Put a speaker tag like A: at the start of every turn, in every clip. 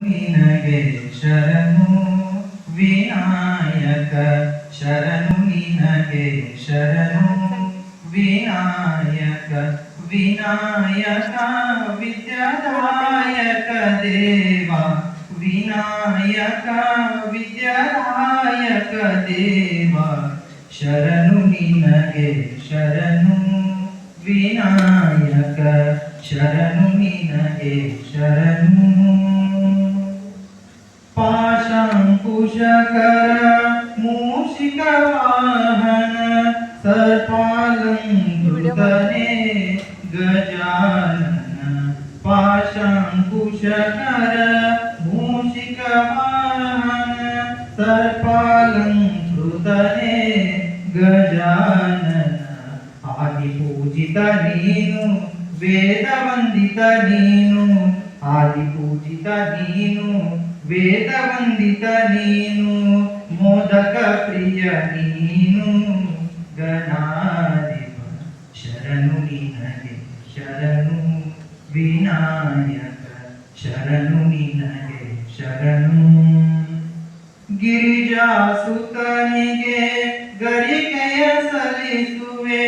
A: ನಿನಗೆ ಶರಣು ವಿನಾಯಕ ಶರಣು ನಿನಗೆ ಶರಣು ವಿನಾಯಕ ವಿನಾಯಕ ವಿದ್ಯಾದಾಯಕ ದೇವ ವಿನಾಯಕ ವಿದ್ಯಾದಾಯಕ ದೇವ ಶರಣು ನಿನಗೆ ಶರಣು ವಿನಾಯಕ ಶರಣು ನಿನಗೆ ಶರಣು पाशांकुशकर मूषिक वाहन सर्पालंकृतने गजानन पाशांकुशकर मूषिक वाहन सर्पालंकृतने गजानन आदिपूजित नीनु वेदवंदित नीनु आदिपूजित नीनु ವೇದವಂದಿತ ನೀನು ಮೋದಕ ಪ್ರಿಯ ನೀನು ಗಣಾಧಿಪ ಶರಣು ನಿನಗೆ ಶರಣು ವಿನಾಯಕ ಶರಣು ನಿನಗೆ ಶರಣು ಗಿರಿಜಾಸುತನಿಗೆ ಗರಿಕೆಯ ಸಲ್ಲಿಸುವೆ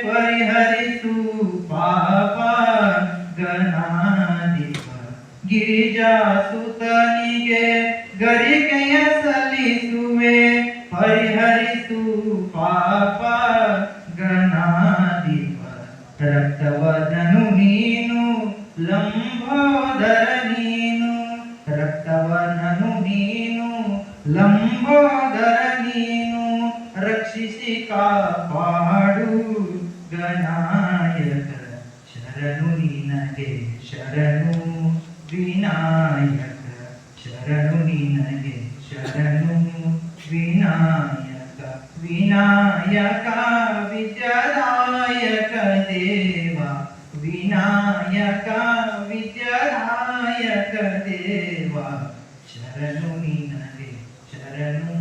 A: ಪರಿಹರಿಸು ಪಾಪ ಗಣಾಧಿಪ ಗಿರಿಜಾಸುತನಿಗೆ ಗರಿಕೆಯ ಸಲ್ಲಿಸುವೆ ಪರಿಹರಿಸು ಪಾಪ ಗಣಾಧಿಪ ರಕ್ತವದನು ನೀನು ಲಂಬೋದರ ನೀನು ರಕ್ತವದನು ನೀನು ಲಂಬೋದರ ನೀನು ರಕ್ಷಿಸಿ ಕಾಪಾಡು ಗಣಾಯಕ ಶರಣು ನಿನಗೆ ಶರಣು ವಿನಾಯಕ ಶರಣು ನಿನಗೆ ಶರಣು ವಿನಾಯಕ ವಿನಾಯಕ ವಿದ್ಯಾದಾಯಕ ದೇವ ವಿನಾಯಕ ವಿದ್ಯಾದಾಯಕ ದೇವ ಶರಣು ನಿನಗೆ ಶರಣು